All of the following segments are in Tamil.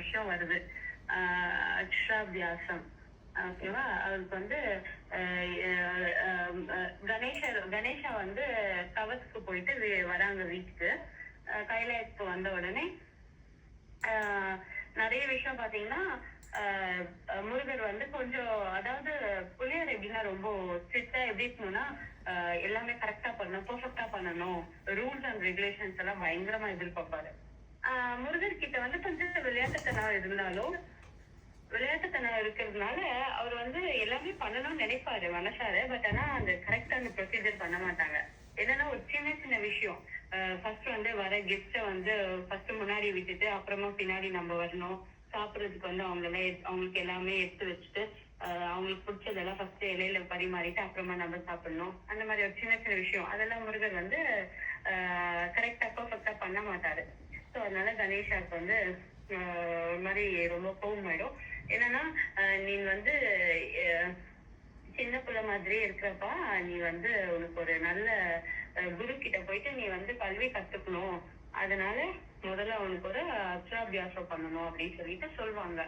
விஷயம் வருது. அக்ஷராபியாசம். ஓகேவா? அவருக்கு வந்து கணேஷா வந்து தவத்துக்கு போயிட்டு வராங்க வீட்டுக்கு. கைலாயத்துக்கு வந்த உடனே நிறைய விஷயம் பாத்தீங்கன்னா முருகர் வந்து கொஞ்சம், அதாவது புள்ளியார் எப்படின்னா ரொம்ப ஸ்ட்ரிக்டா எப்படி இருக்கணும்னா எல்லாமே கரெக்டா பண்ணணும், பெர்ஃபெக்டா பண்ணணும், ரூல்ஸ் அண்ட் ரெகுலேஷன்ஸ் எல்லாம் பயங்கரமா எதிர்பார்ப்பாரு. முருகர் கிட்ட வந்து கொஞ்சம் விளையாட்டுத்தனம் இருந்தாலும், விளையாட்டுத்தனம் இருக்கிறதுனால அவர் வந்து எல்லாமே பண்ணணும்னு நினைப்பாரு மனசார. பட் ஆனா அந்த கரெக்டா அந்த ப்ரொசீஜர் பண்ண மாட்டாங்க. என்னன்னா ஒரு சின்ன சின்ன விஷயம், ஃபர்ஸ்ட் வந்து வர கெஸ்ட வந்து ஃபர்ஸ்ட் முன்னாடி விட்டுட்டு அப்புறமா பின்னாடி நம்ம வரணும். சாப்பிடுறதுக்கு வந்து அவங்களுக்கு எல்லாமே எடுத்து வச்சுட்டு அவங்களுக்கு பிடிச்சதெல்லாம் ஃபர்ஸ்ட் இலையில பரிமாறிட்டு அப்புறமா நம்ம சாப்பிடணும். அந்த மாதிரி ஒரு சின்ன சின்ன விஷயம் அதெல்லாம் முருகர் வந்து கரெக்டா பெர்ஃபெக்டா பண்ண மாட்டாரு. ஸோ அதனால கணேஷாவுக்கு வந்து ஒரு மாதிரி ரொம்ப கோவம் ஆயிடும். என்னன்னா நீ வந்து சின்ன பிள்ளை மாதிரியே இருக்கிறப்பா, நீ வந்து உனக்கு ஒரு நல்ல குரு கிட்ட போயிட்டு நீ வந்து கல்வி கத்துக்கணும், அதனால முதல்ல அவனுக்கு ஒரு அக்ஷராபியாசம் பண்ணணும் அப்படின்னு சொல்லிட்டு சொல்லுவாங்க.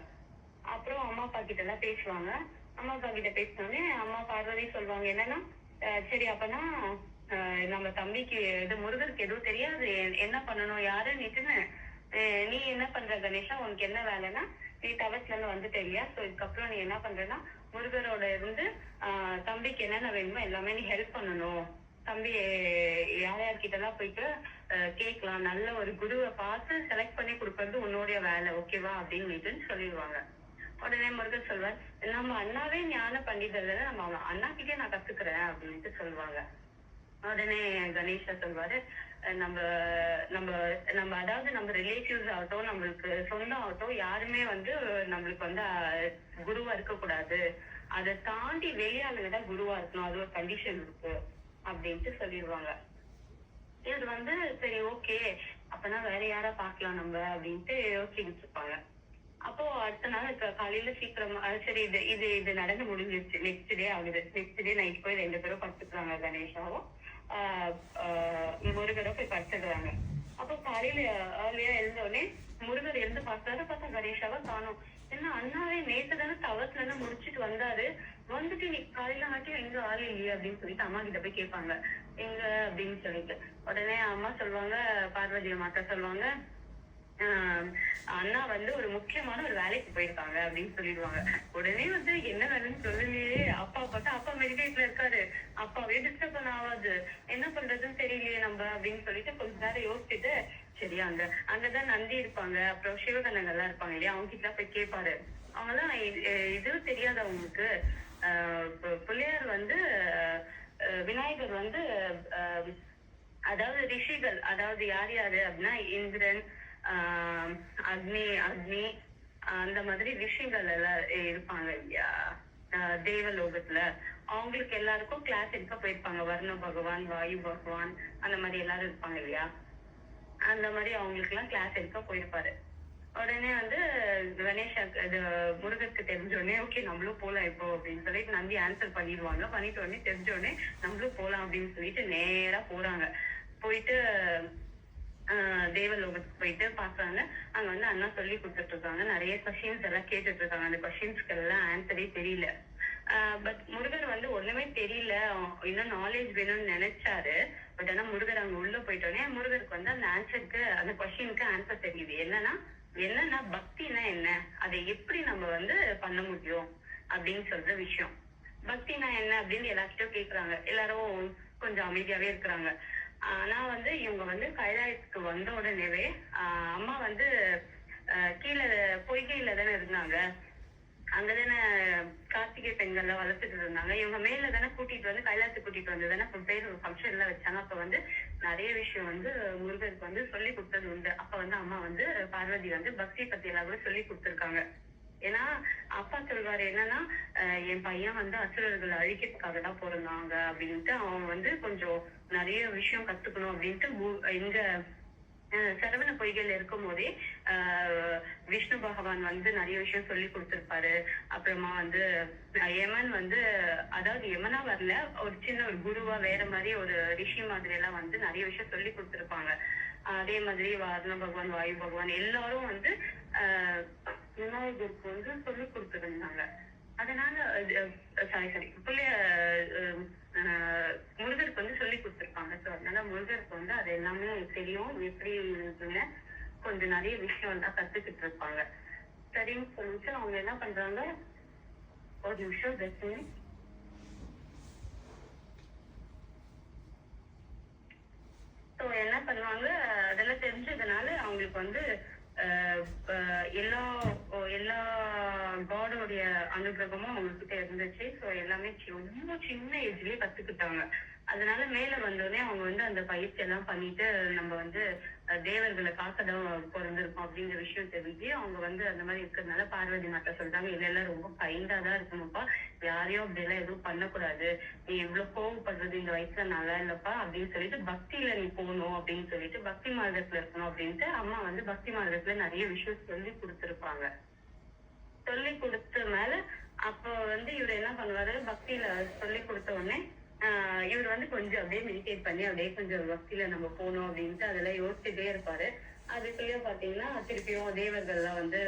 அப்புறம் அம்மா அப்பா கிட்ட எல்லாம் பேசுவாங்க. அம்மா அப்பா கிட்ட பேசினோடனே அம்மா பார்வதி சொல்லுவாங்க என்னன்னா, சரி அப்பனா நம்ம தம்பிக்கு இது முருகருக்கு எதுவும் தெரியாது என்ன பண்ணணும் யாருன்னுட்டுன்னு, நீ என்ன பண்ற கணேஷா, உனக்கு என்ன வேலைன்னா, நீ தவத்துல இருந்து வந்துட்ட இல்லையா, சோ இதுக்கப்புறம் நீ என்ன பண்றன்னா முருகரோட இருந்து தம்பிக்கு என்னென்ன வேணுமோ எல்லாமே நீ ஹெல்ப் பண்ணணும். தம்பி யார் யார்கிட்ட எல்லாம் போயிட்டு கேட்கலாம், நல்ல ஒரு குருவை பார்த்து செலக்ட் பண்ணி கொடுக்கறது உன்னுடைய வேலை, ஓகேவா அப்படின்னு சொல்லிடுவாங்க. உடனே முருகர் சொல்வார், நம்ம அண்ணாவே ஞான பண்டிதர், நம்ம அண்ணா கிட்டே நான் கத்துக்கிறேன் அப்படின்ட்டு சொல்லுவாங்க. உடனே கணேஷா சொல்வாரு, நம்ம நம்ம நம்ம அதாவது நம்ம ரிலேட்டிவ்ஸ் ஆகட்டும், நம்மளுக்கு சொந்தம் ஆகட்டும், யாருமே வந்து நம்மளுக்கு வந்து குருவா இருக்கக்கூடாது, அதை தாண்டி வெளியாளுங்க தான் குருவா இருக்கணும், அது ஒரு கண்டிஷன் இருக்கு அப்படின்ட்டு சொல்லிடுவாங்க. இது வந்து சரி ஓகே அப்பனா வேற யாரா பாக்கலாம் நம்ம அப்படின்ட்டு யோசிச்சுட்டு இருப்பாங்க. அப்போ அடுத்த நாள் காலையில சீக்கிரமா சரி இது இது இது நடந்து முடிஞ்சிருச்சு. நெக்ஸ்ட் டே ஆகுது. நெக்ஸ்ட் டே நைட் போய் 2 பேரும் படுத்துக்கிறாங்க. கணேஷாவும் முருகரும் போய் படுத்துக்கிறாங்க. அப்போ காலையில ஏர்லியா எழுந்தோடனே முருகர் எழுந்து பார்த்தா கணேஷாவை காணும். ஏன்னா அண்ணாவே நேத்து தானே தவத்துல இருந்து முடிச்சுட்டு வந்தாரு, வந்துட்டு நீ காலையில மாட்டியும் எங்க ஆள் இல்லையே அப்படின்னு சொல்லிட்டு அம்மா கிட்ட போய் கேட்பாங்க எங்க அப்படின்னு சொல்லிட்டு. உடனே அம்மா சொல்லுவாங்க, பார்வதி அம்மாட்ட சொல்லுவாங்க, அண்ணா வந்து ஒரு முக்கியமான ஒரு வேலைக்கு போயிருக்காங்க அப்படின்னு சொல்லிடுவாங்க. உடனே வந்து என்ன வேலைன்னு சொல்லலையே, அப்பா பார்த்தா அப்பா மெடிடேட்ல இருக்காரு, அப்பாவே டிஸ்டர்ப் பண்ண ஆகாது, என்ன பண்றதுன்னு தெரியலையே நம்ம அப்படின்னு சொல்லிட்டு கொஞ்ச நேரம் யோசிச்சுட்டு, சரி அங்கதான் நந்தி இருப்பாங்க, அப்புறம் சிவகணங்கள்லாம் இருப்பாங்க இல்லையா, அவங்க கிட்ட போய் கேட்பாரு. அவங்கதான் இது தெரியாது அவங்களுக்கு, பிள்ளையார் வந்து விநாயகர் வந்து அதாவது ரிஷிகள், அதாவது யார் யாரு அப்படின்னா இந்திரன், அக்னி அந்த மாதிரி ரிஷிகள் எல்லாம் இருப்பாங்க இல்லையா தேவலோகத்துல, அவங்களுக்கு எல்லாருக்கும் கிளாஸ் எடுக்க போயிருப்பாங்க. வர்ண பகவான், வாயு பகவான், அந்த மாதிரி எல்லாரும் இருப்பாங்க இல்லையா, அந்த மாதிரி அவங்களுக்கு எல்லாம் கிளாஸ் எடுக்க போயிருப்பாரு. உடனே வந்து கணேஷா இது முருகருக்கு தெரிஞ்சோடனே ஓகே நம்மளும் போலாம் இப்போ அப்படின்னு சொல்லிட்டு நம்பி ஆன்சர் பண்ணிடுவாங்க. பண்ணிட்டு உடனே தெரிஞ்சோடனே நம்மளும் போலாம் அப்படின்னு சொல்லிட்டு நேரா போறாங்க. போயிட்டு தேவலோகத்துக்கு போயிட்டு பாக்குறாங்க. அங்க வந்து அண்ணா சொல்லி கொடுத்துட்டு இருக்காங்க. நிறைய கொஸ்டின்ஸ் எல்லாம் கேட்டுட்டு இருக்காங்க. அந்த கொஸ்டின்ஸ்க்கு எல்லாம் ஆன்சரே தெரியல. பட் முருகர் வந்து ஒண்ணுமே தெரியல, இன்னும் நாலேஜ் வேணும்னு நினைச்சாரு. பட் ஆனா முருகர் அங்க உள்ள போயிட்டோன்னே முருகருக்கு வந்து அந்த ஆன்சருக்கு, அந்த கொஸ்டினுக்கு ஆன்சர் தெரியுது. என்னன்னா பக்தினா என்ன, அதை எப்படி நம்ம வந்து பண்ண முடியும் அப்படின்னு சொல்ற விஷயம். பக்தினா என்ன அப்படின்னு எல்லார்கிட்டும் கேக்குறாங்க. எல்லாரும் கொஞ்சம் அமைதியாவே இருக்கிறாங்க. ஆனா வந்து இவங்க வந்து கைலாயத்துக்கு வந்த உடனேவே அம்மா வந்து கீழே பொய்கையில தானே இருந்தாங்க, அங்கதானே கார்த்திகை பெண்கள்ல வளர்த்துட்டு இருந்தாங்க. இவங்க மேல தானே கூட்டிட்டு வந்து கைலாயத்துக்கு கூட்டிட்டு வந்து தானே பேர் ஒரு ஃபங்க்ஷன் எல்லாம் வச்சாங்க. அப்ப வந்து நிறைய விஷயம் வந்து முருகருக்கு வந்து சொல்லி கொடுத்தது உண்டு. அப்ப வந்து அம்மா வந்து பார்வதி வந்து பக்தி பத்தி எல்லாம் கூட சொல்லி கொடுத்துருக்காங்க. ஏன்னா அப்பா சொல்வாரு என்னன்னா, என் பையன் வந்து அசுரர்கள் அழிக்கிறதுக்காக தான் பிறந்தாங்க அப்படின்ட்டு, அவன் வந்து கொஞ்சம் நிறைய விஷயம் கத்துக்கணும் அப்படின்ட்டு இங்க சரவண பொய்கையில இருக்கும் போதே விஷ்ணு பகவான் வந்து நிறைய விஷயம் சொல்லி கொடுத்திருப்பாரு. அப்புறமா வந்து யமன் வந்து, அதாவது யமனா வரல, ஒரு சின்ன ஒரு குருவா வேற மாதிரி ஒரு ரிஷி மாதிரி எல்லாம் வந்து நிறைய விஷயம் சொல்லி கொடுத்திருப்பாங்க. அதே மாதிரி வாரண பகவான், வாயு பகவான் எல்லாரும் வந்து ஆஹ் விநாயகருக்கு வந்து சொல்லி கொடுத்துருந்தாங்க. அதனால சாரி சாரி பிள்ளைய முருகருக்கு வந்து சொல்லி கொடுத்துருப்பாங்க. ஸோ அதனால முருகருக்கு வந்து அது எல்லாமே தெரியும். எப்படி இருக்குன்னு கொஞ்சம் நிறைய விஷயம் எல்லாம் கத்துக்கிட்டு இருப்பாங்க. சரின்னு சொல்லிட்டு அவங்க என்ன பண்றாங்க, ஒரு நிமிஷம் தர்ஷினி. ஸோ என்ன பண்ணுவாங்க, அதெல்லாம் தெரிஞ்சதுனால அவங்களுக்கு வந்து எல்லா எல்லா காடோடைய அனுகிரகமும் அவங்க கிட்ட இருந்துச்சு. ஸோ எல்லாமே ரொம்ப சின்ன ஏஜ்லயே கத்துக்கிட்டாங்க. அதனால மேல வந்தோடனே அவங்க வந்து அந்த பயிற்சி எல்லாம் பண்ணிட்டு நம்ம வந்து தேவர்களை காக்கதான் பிறந்திருக்கோம் அப்படிங்கிற விஷயம் தெரிஞ்சு அவங்க வந்து அந்த மாதிரி இருக்கிறதுனால பார்வதி மாட்டா சொல்றாங்க, இல்ல எல்லாம் ரொம்ப கைண்டா தான் இருக்கணும்ப்பா, யாரையும் அப்படி எல்லாம் எதுவும் பண்ணக்கூடாது, நீ எவ்வளவு கோவப்படுறது இந்த வயசுல நல்லா இல்லப்பா அப்படின்னு சொல்லிட்டு பக்தியில நீ போகணும் அப்படின்னு சொல்லிட்டு பக்தி மார்க்கத்துல இருக்கணும் அப்படின்ட்டு அம்மா வந்து பக்தி மார்க்கத்துல நிறைய விஷயம் சொல்லி கொடுத்துருப்பாங்க. சொல்லி கொடுத்த மேல அப்போ வந்து இவர் என்ன பண்ணுவாரு, பக்தியில சொல்லி கொடுத்த உடனே இவர் வந்து கொஞ்சம் அப்படியே மெடிடேட் பண்ணி அப்படியே கொஞ்சம் பக்தியில நம்ம போகணும் அப்படின்ட்டு அதெல்லாம் யோசிச்சுட்டே இருப்பாரு. அதுக்குள்ளேயும் பாத்தீங்கன்னா திருப்பியும் தேவர்கள்லாம் வந்து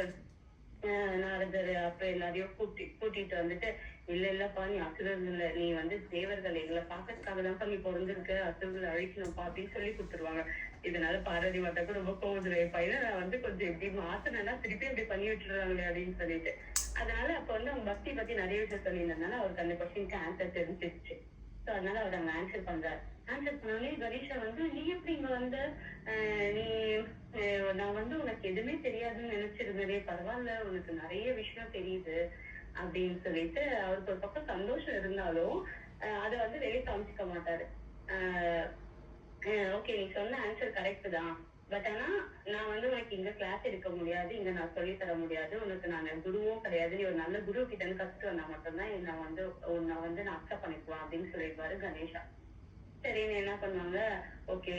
நாரதர் அப்புறம் எல்லாரையும் கூட்டிட்டு வந்துட்டு, இல்ல இல்லப்பா நீ அசுரர்கள் இல்ல, நீ வந்து தேவர்கள் எங்களை பாக்கிறதுக்காக தான் நீ பிறந்திருக்க, அசுரர்கள் அழிக்கணும்ப்பா அப்படின்னு சொல்லி கொடுத்துருவாங்க. இதனால பார்வதி மாட்டாக்கு ரொம்ப கோவத்துல பையன் நான் வந்து கொஞ்சம் எப்படி மாத்தினா திருப்பி அப்படி பண்ணி விட்டுறாங்களே அப்படின்னு சொல்லிட்டு. அதனால அப்ப வந்து அவங்க பக்தி பத்தி நிறைய விஷயம் சொல்லியிருந்ததுனால அவருக்கு அந்த கொஸ்டினுக்கு ஆன்சர் தெரிஞ்சிருச்சு. சோ அதனால அவர் அங்க ஆன்சர் பண்றாரு. ஆன்சர் பண்ணோடனே கணேஷா வந்து, நீ எப்படி இங்க வந்து நீ நான் வந்து உனக்கு எதுவுமே தெரியாதுன்னு நினைச்சிருந்ததே, பரவாயில்ல உனக்கு நிறைய விஷயம் தெரியுது அப்படின்னு சொல்லிட்டு அவருக்கு ஒரு பக்கம் சந்தோஷம் இருந்தாலும் அதை வந்து வெளியே காமிச்சிக்க மாட்டாரு. ஓகே நீ சொன்ன ஆன்சர் கரெக்ட் தான், பட் ஆனா நான் வந்து உனக்கு இங்க கிளாஸ் எடுக்க முடியாது, இங்க நான் சொல்லி தர முடியாது, உனக்கு நான் குருவும் கிடையாது, நீ ஒரு நல்ல குரு கிட்ட இருந்து கத்துட்டு வந்தா மட்டும்தான் உன்னை வந்து நான் அக்செப்ட் பண்ணிக்குவேன் அப்படின்னு சொல்லிடுவாரு கணேஷா. சரின்னு என்ன பண்ணுவாங்க, ஓகே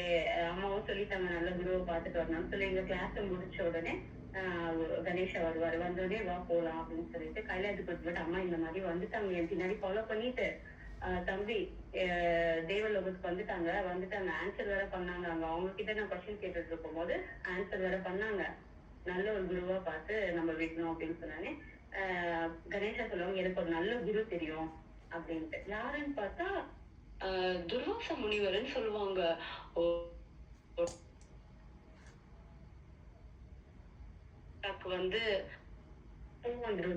அம்மாவும் சொல்லிட்டாங்க நல்ல குருவை பார்த்துட்டு வரணும்னு சொல்லி எங்க கிளாஸ் முடிச்ச உடனே கணேஷா வருவாரு. வந்தோடனே வா போலாம் அப்படின்னு சொல்லிட்டு கைலாயத்துக்கு போட்டு, அம்மா இந்த மாதிரி வந்துட்டாங்க என் பின்னாடி ஃபாலோ பண்ணிட்டு, தம்பி தேவலோகத்துக்கு வந்துட்டாங்க ஆன்சர் வேற பண்ணாங்க. அங்க அவங்க கிட்ட நான் கொஸ்டின் கேட்டுட்டு இருக்கும் போது ஆன்சர் வேற பண்ணாங்க, நல்ல ஒரு குருவா பார்த்து நம்ம விடணும் அப்படின்னு சொன்னானே கணேஷா சொல்லுவாங்க, எனக்கு ஒரு நல்ல குரு தெரியும் அப்படின்ட்டு. யாருன்னு பார்த்தா துர்வாச முனிவர்ன்னு சொல்லுவாங்க. வந்து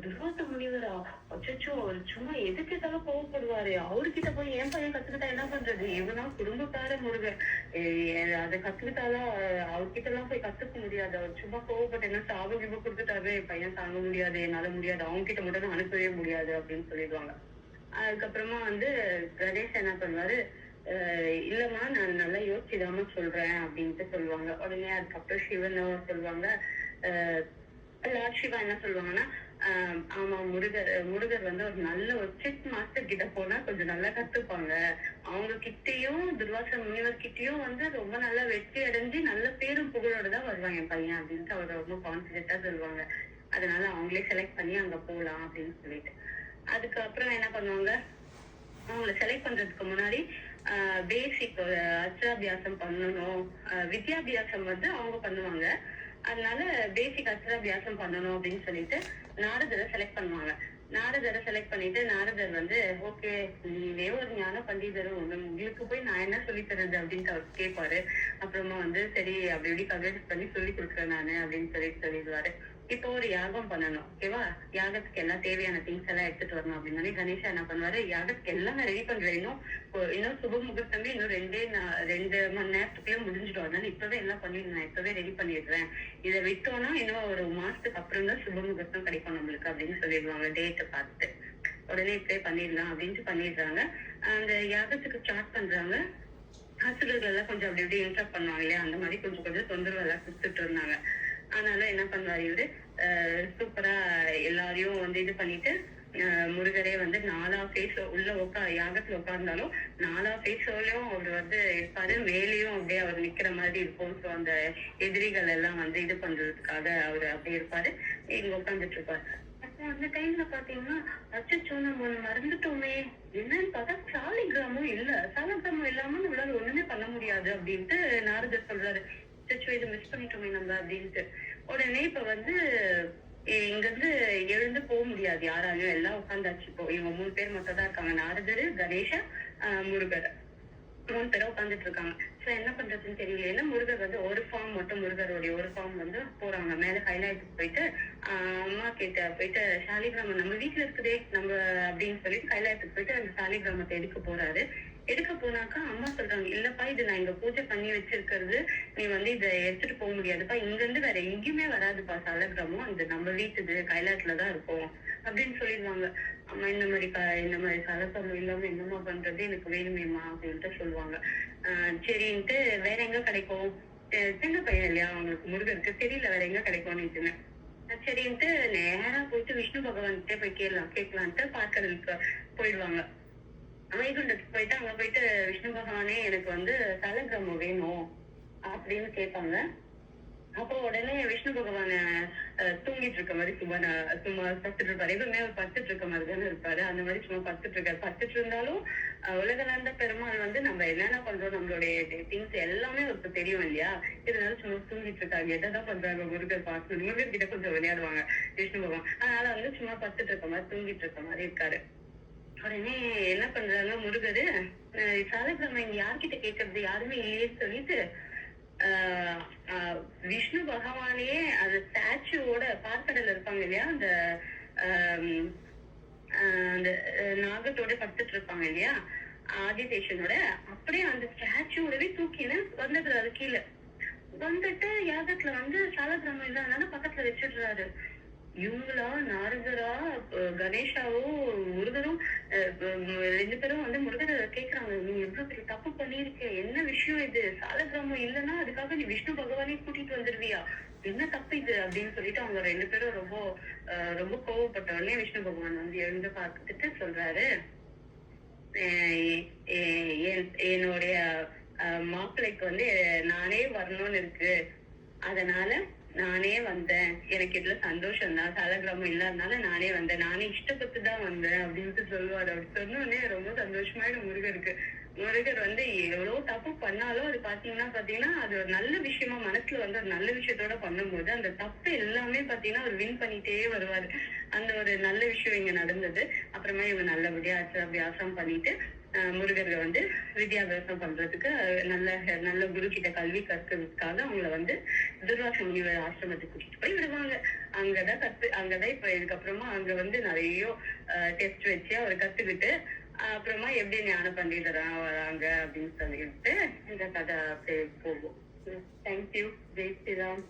துர்வாச முனிவரா, அச்சோ அவர் சும்மா எதுக்கு ஏதாவது கோவப்படுவாரு, அவர்கிட்ட போய் என் பையன் கத்துக்கிட்டா என்ன பண்றது, இவனா குடும்பக்கார முருகன், அதை கத்துக்கிட்டாலும் அவர்கிட்ட எல்லாம் போய் கத்துக்க முடியாது, அவர் சும்மா கோவப்பட்டு என்ன சாபம் கிப கொடுத்துட்டாரு, என் பையன் தாங்க முடியாது, என்னால முடியாது, அவங்க கிட்ட மட்டும் தான் அனுப்பவே முடியாது அப்படின்னு சொல்லிடுவாங்க. அதுக்கப்புறமா வந்து கணேஷ் என்ன பண்ணுவாரு, இல்லம்மா நான் நல்லா யோசிச்சுதாம சொல்றேன் அப்படின்ட்டு சொல்லுவாங்க. உடனே அதுக்கப்புறம் சிவன் சொல்லுவாங்க, லார்ட் சிவா என்ன சொல்லுவாங்கன்னா, ஆமா முருகர் வந்து ஒரு நல்ல ஒரு செக் மாஸ்டர் கிட்ட போனா கொஞ்சம் நல்லா கத்துப்பாங்க, அவங்க கிட்டயும் துர்வாச முனிவர் கிட்டயும் வந்து ரொம்ப நல்லா வெற்றி அடைஞ்சு நல்ல பேரும் புகழோட தான் வருவாங்க என் பையன் அப்படின்ட்டு அவர் ரொம்ப கான்பிடென்டா சொல்லுவாங்க. அதனால அவங்களே செலக்ட் பண்ணி அங்க போலாம் அப்படின்னு சொல்லிட்டு அதுக்கப்புறம் என்ன பண்ணுவாங்க, அவங்களை செலக்ட் பண்றதுக்கு முன்னாடி பேசிக் அக்ஷராபியாசம் பண்ணணும், வித்யாபியாசம் வந்து அவங்க பண்ணுவாங்க. அதனால பேசிக் அக்ஷராபியாசம் பண்ணணும் அப்படின்னு சொல்லிட்டு நாரதரை செலக்ட் பண்ணுவாங்க. நாரதரை செலக்ட் பண்ணிட்டு நாரதர் வந்து, ஓகே நீவே ஒரு ஞான பண்டிதரும் உங்களுக்கு போய் நான் என்ன சொல்லி தர்றது அப்படின்ட்டு அவர் கேட்பாரு. அப்புறமா வந்து சரி அப்படி இப்படி கன்வென்ஸ் பண்ணி சொல்லி கொடுக்குறேன் நானு அப்படின்னு சொல்லிடுவாரு. இப்போ ஒரு யாகம் பண்ணணும், ஓகேவா, யாகத்துக்கு எல்லாம் தேவையான திங்ஸ் எல்லாம் எடுத்துட்டு வரணும் அப்படின்னு கணேஷா என்ன பண்ணுவாரு, யாகத்துக்கு எல்லாம் நான் ரெடி பண்றேன், இன்னும் சுப முகூர்த்தமே இன்னும் 2 மணி நேரத்துக்குள்ள முடிஞ்சிடும், அதனால இப்பவே எல்லாம் பண்ணிடுறேன், இப்பவே ரெடி பண்ணிடுறேன், இதை விட்டோம்னா இன்னும் ஒரு மாசத்துக்கு அப்புறம் தான் சுப முகூர்த்தம் கிடைக்கும் நம்மளுக்கு அப்படின்னு சொல்லிடுவாங்க டேட்டை பார்த்து. உடனே இப்பவே பண்ணிடலாம் அப்படின்ட்டு பண்ணிடுறாங்க. அந்த யாகத்துக்கு ஸ்டார்ட் பண்றாங்க. அசுரர்கள் எல்லாம் கொஞ்சம் அப்படி இப்படி இன்டராக்ட் பண்ணுவாங்க இல்லையா, அந்த மாதிரி கொஞ்சம் கொஞ்சம் தொந்தரவு எல்லாம் கொடுத்துட்டு இருந்தாங்க. அதனால என்ன பண்ணுவாரு இவரு, சூப்பரா எல்லாரையும் வந்து இது பண்ணிட்டு முருகரே வந்து 4 ஃபேஸ் உள்ள யாகத்துல உட்கார்ந்தாலும் 4 ஃபேஸோலயும் அவர் வந்து இருப்பாரு, மேலேயும் அப்படியே அவர் நிக்கிற மாதிரி இருக்கும். ஸோ அந்த எதிரிகள் எல்லாம் வந்து இது பண்றதுக்காக அவர் அப்படியே இருப்பாரு, இங்க உட்கார்ந்துட்டு இருப்பாரு. அப்போ அந்த டைம்ல பாத்தீங்கன்னா, அச்சோ நம்ம மறந்துட்டோமே, என்னன்னு பார்த்தா சாலிகிராமும் இல்ல, சாலிகிராமம் இல்லாம நம்மளால ஒண்ணுமே பண்ண முடியாது அப்படின்ட்டு நாரதர் சொல்றாரு. அச்சோ இதை மிஸ் பண்ணிட்டோமே நம்ம அப்படின்ட்டு. உடனே இப்ப வந்து இங்க இருந்து எழுந்து போக முடியாது யாராலையும், எல்லாம் உட்காந்தாச்சு. இப்போ இவங்க 3 பேர் மட்டும் தான் இருக்காங்க, நாரதர், கணேஷா, முருகர். 3 பேரும் உட்காந்துட்டு இருக்காங்க. சோ என்ன பண்றதுன்னு தெரியல. ஏன்னா முருகர் வந்து ஒரு ஃபார்ம் மட்டும், முருகருடைய ஒரு ஃபார்ம் வந்து போறாங்க மேல கைலாயத்துக்கு போயிட்டு, அம்மா கிட்ட போயிட்டு சாலிகிராமம் நம்ம வீட்டுல இருக்குதே நம்ம அப்படின்னு சொல்லிட்டு கைலாயத்துக்கு போயிட்டு அந்த சாலிகிராமத்தை எடுக்க போறாரு. எடுக்க போனாக்கா அம்மா சொல்றாங்க, இல்லப்பா இது நான் இங்க பூஜை பண்ணி வச்சிருக்கிறது, நீ வந்து இதை எடுத்துட்டு போக முடியாதுப்பா, இங்க இருந்து வேற எங்கேயுமே வராதுப்பா சாலகிராமம், இது நம்ம வீட்டுது கைலாயத்துலதான் இருக்கும் அப்படின்னு சொல்லிடுவாங்க. அம்மா இந்த மாதிரி சாலகிராமம் இல்லாம என்னம்மா பண்றது, எனக்கு வேணுமேம்மா அப்படின்ட்டு சொல்லுவாங்க. சரின்ட்டு வேற எங்க கிடைக்கும், சின்ன பையன் இல்லையா அவங்களுக்கு, முருகருக்கு தெரியல வேற எங்க கிடைக்கும்னு. சரின்ட்டு நேரா போயிட்டு விஷ்ணு பகவான்கிட்டே போய் கேட்கலான்ட்டு பார்க்கறதுக்கு போயிடுவாங்க. வைகுண்டத்துக்கு போயிட்டு அங்க போயிட்டு விஷ்ணு பகவானே எனக்கு வந்து சாலகிராமம் வேணும் அப்படின்னு கேட்பாங்க. அப்போ உடனே விஷ்ணு பகவான தூங்கிட்டு இருக்க மாதிரி சும்மா பத்துட்டு இருப்பாரு. எப்பவுமே அவர் பத்துட்டு இருக்க மாதிரி தானே இருப்பாரு. அந்த மாதிரி சும்மா பத்துட்டு இருக்காரு. பத்துட்டு இருந்தாலும் உலகளார்ந்த பெருமாள் வந்து நம்ம என்னென்ன பண்றோம், நம்மளுடைய திங்ஸ் எல்லாமே அவருக்கு தெரியும் இல்லையா. இதனால சும்மா தூங்கிட்டு இருக்காங்க. எதான் பண்றாங்க முருகர் பார்க்கணும், முருகர் கிட்ட கொஞ்சம் விளையாடுவாங்க விஷ்ணு பகவான். அதனால வந்து சும்மா பத்துட்டு இருக்க மாதிரி தூங்கிட்டு இருக்க மாதிரி இருக்காரு. உடனே என்ன பண்றாங்க முருகரு, சாலகிராமம் இங்க யார்கிட்ட கேட்கறது, யாருமே இல்லையேன்னு சொல்லிட்டு விஷ்ணு பகவானே அந்த ஸ்டாச்சுவோட பார்க்கடல இருப்பாங்க இல்லையா, அந்த அந்த நாகத்தோட படுத்துட்டு இருப்பாங்க இல்லையா ஆதிசேஷனோட, அப்படியே அந்த ஸ்டாச்சுவோடவே தூக்கின்னு வந்துடுறாரு கீழே. வந்துட்டு யாகத்துல வந்து சாலகிராமம் இல்லாதனால பக்கத்துல வச்சிடுறாரு. இவங்களா நாரதரா கணேஷாவோ முருகரும் 2 பேரும் வந்து முருகரை கேக்குறாங்க, நீ எவ்வளவு பெரிய தப்பு பண்ணிருக்க, என்ன விஷயம் இது, சாலகிராமம் இல்லைன்னா அதுக்காக நீ விஷ்ணு பகவானே கூட்டிட்டு வந்துருவியா, என்ன தப்பு இது அப்படின்னு சொல்லிட்டு அவங்க 2 பேரும் ரொம்ப ரொம்ப கோவப்பட்ட உடனே விஷ்ணு பகவான் வந்து எழுந்து பார்த்துட்டு சொல்றாரு, என்னுடைய மாப்பிள்ளைக்கு வந்து நானே வரணும்னு இருக்கு, அதனால நானே வந்தேன், எனக்கு இதுல சந்தோஷம் தான், சாலகிராமம் இல்லாதனால நானே வந்தேன், நானே இஷ்டப்பட்டு தான் வந்தேன் அப்படின்ட்டு சொல்லுவாரு. அப்படி சொன்ன உடனே ரொம்ப சந்தோஷமாயிடும் முருகருக்கு. முருகர் வந்து எவ்வளவு தப்பு பண்ணாலும் அது பாத்தீங்கன்னா அது ஒரு நல்ல விஷயமா மனசுல வந்து ஒரு நல்ல விஷயத்தோட பண்ணும்போது அந்த தப்பு எல்லாமே பாத்தீங்கன்னா அவர் வின் பண்ணிட்டே வருவாரு. அந்த ஒரு நல்ல விஷயம் இங்க நடந்தது. அப்புறமா இவங்க நல்லபடியா அபியாசம் பண்ணிட்டு முருகரை வந்து வித்யாபியாசம் பண்றதுக்கு நல்ல குரு கிட்ட கல்வி கற்கிறதுக்காக அவங்கள வந்து துர்வாச முனிவர் ஆசிரமத்துக்கு கூட்டிட்டு போய் விடுவாங்க. அங்கதான் இப்ப இதுக்கப்புறமா அங்க வந்து நிறைய டெஸ்ட் வச்சு அவர் கத்துக்கிட்டு அப்புறமா எப்படி ஞான பண்டிதரா வராங்க அப்படின்னு சொல்லிட்டு இந்த கதை போகும். தேங்க்யூ. ஜெய் ஸ்ரீராம்.